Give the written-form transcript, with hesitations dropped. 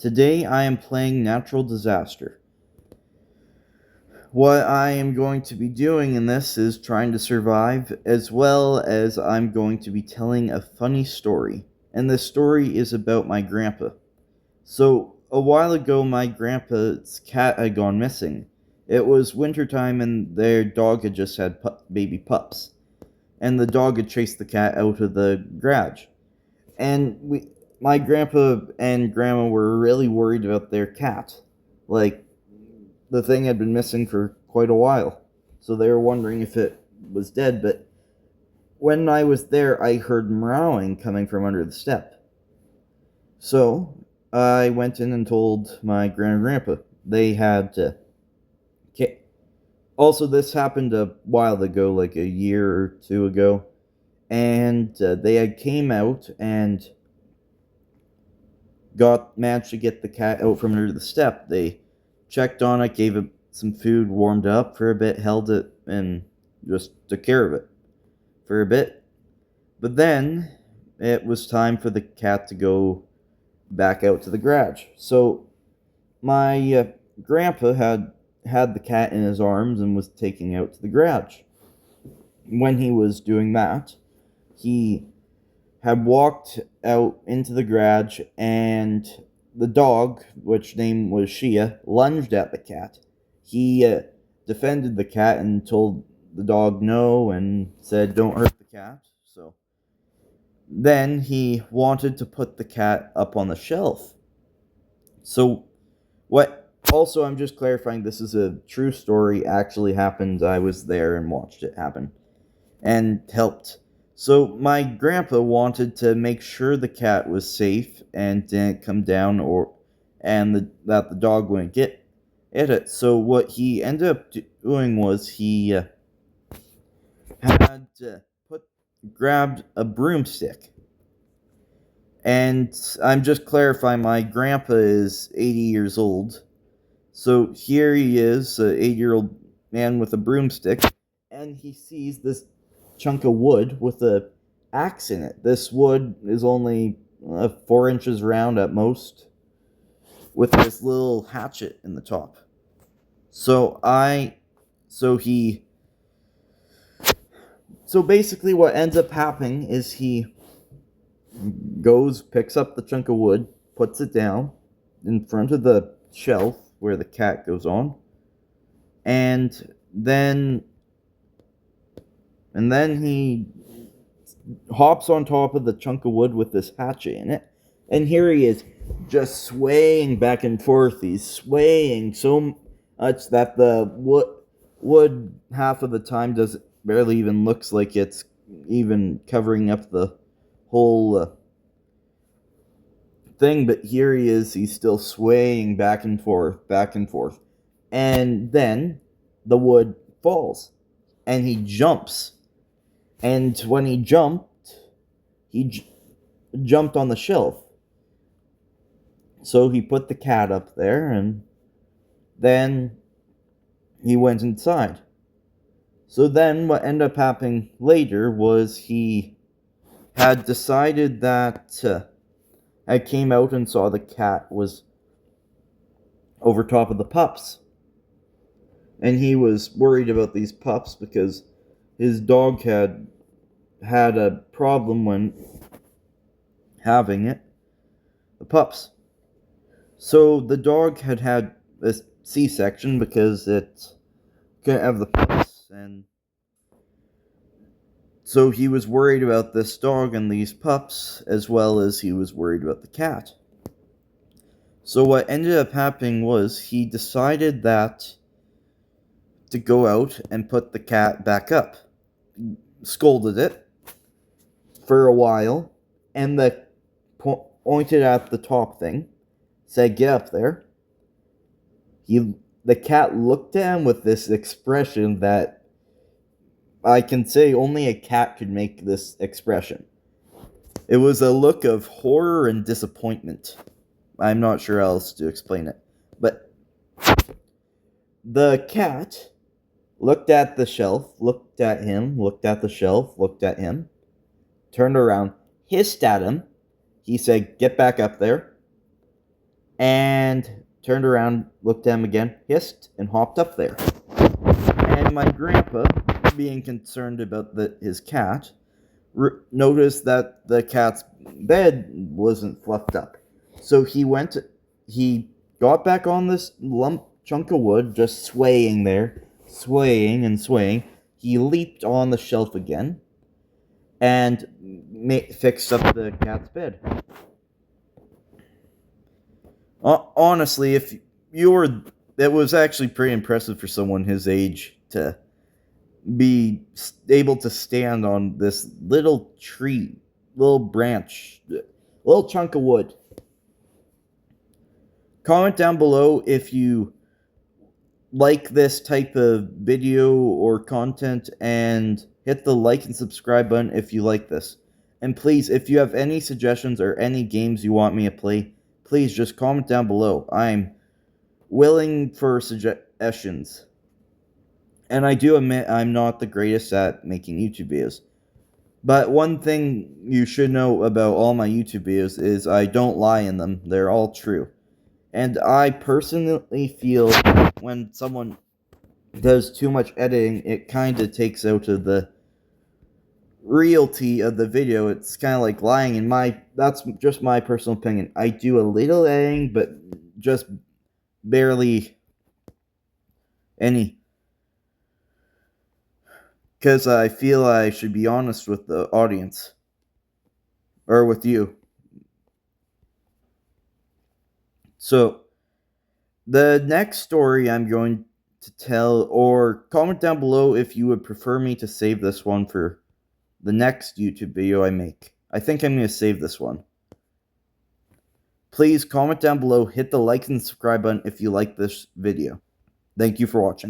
Today I am playing Natural Disaster. What I am going to be doing in this is trying to survive, as well as I'm going to be telling a funny story. And this story is about my grandpa. So, a while ago, my grandpa's cat had gone missing. It was wintertime and their dog had just had baby pups. And the dog had chased the cat out of the garage. And my grandpa and grandma were really worried about their cat. Like, the thing had been missing for quite a while. So they were wondering if it was dead, but when I was there, I heard meowing coming from under the step. So I went in and told my grandpa. They had to. Also, this happened a while ago, like a year or two ago, and they had came out and managed to get the cat out from under the step. They checked on it, gave it some food, warmed it up for a bit, held it, and just took care of it for a bit. But then it was time for the cat to go back out to the garage. So my grandpa had the cat in his arms and was taking out to the garage. When he was doing that, he had walked out into the garage, and the dog, which name was Shia, lunged at the cat. He defended the cat and told the dog no and said, "Don't hurt the cat." So then he wanted to put the cat up on the shelf. So what? Also, I'm just clarifying, this is a true story, actually happened. I was there and watched it happen and helped. So my grandpa wanted to make sure the cat was safe and didn't come down, that the dog wouldn't get it. So what he ended up doing was he had grabbed a broomstick. And I'm just clarifying, my grandpa is 80 years old. So here he is, an 80-year-old man with a broomstick, and he sees this chunk of wood with a axe in it. This wood is only 4 inches round at most, with this little hatchet in the top. So basically what ends up happening is he goes, picks up the chunk of wood, puts it down in front of the shelf where the cat goes on, and then he hops on top of the chunk of wood with this hatchet in it, and here he is, just swaying back and forth. He's swaying so much that the wood half of the time barely even looks like it's even covering up the whole thing, but here he is, he's still swaying back and forth, and then the wood falls, and he jumps, and when he jumped, jumped on the shelf. So he put the cat up there, and then he went inside. So then what ended up happening later was he had decided that I came out and saw the cat was over top of the pups. And he was worried about these pups because his dog had a problem when having the pups. So the dog had a C-section because it couldn't have the pups, and so he was worried about this dog and these pups, as well as he was worried about the cat. So what ended up happening was he decided that to go out and put the cat back up. Scolded it for a while, and pointed at the top thing, said, "Get up there." The cat looked at him with this expression that I can say only a cat could make this expression. It was a look of horror and disappointment. I'm not sure how else to explain it. But the cat looked at the shelf, looked at him, looked at the shelf, looked at him, turned around, hissed at him. He said, "Get back up there." and turned around, looked at him again, hissed, and hopped up there. And my grandpa, being concerned about his cat, noticed that the cat's bed wasn't fluffed up. So he got back on this chunk of wood, just swaying there, swaying and swaying. He leaped on the shelf again and fixed up the cat's bed. Honestly, if you were, that was actually pretty impressive for someone his age to be able to stand on this little tree, little branch, little chunk of wood. Comment down below if you like this type of video or content, and hit the like and subscribe button if you like this. And please, if you have any suggestions or any games you want me to play, please just comment down below. I'm willing for suggestions. And I do admit I'm not the greatest at making YouTube videos. But one thing you should know about all my YouTube videos is I don't lie in them. They're all true. And I personally feel when someone does too much editing, it kind of takes out of the reality of the video. It's kind of like lying, and that's just my personal opinion. I do a little editing, but just barely any. Because I feel I should be honest with the audience. Or with you. So, the next story I'm going to tell, or comment down below if you would prefer me to save this one for the next YouTube video I make. I think I'm going to save this one. Please comment down below, hit the like and subscribe button if you like this video. Thank you for watching.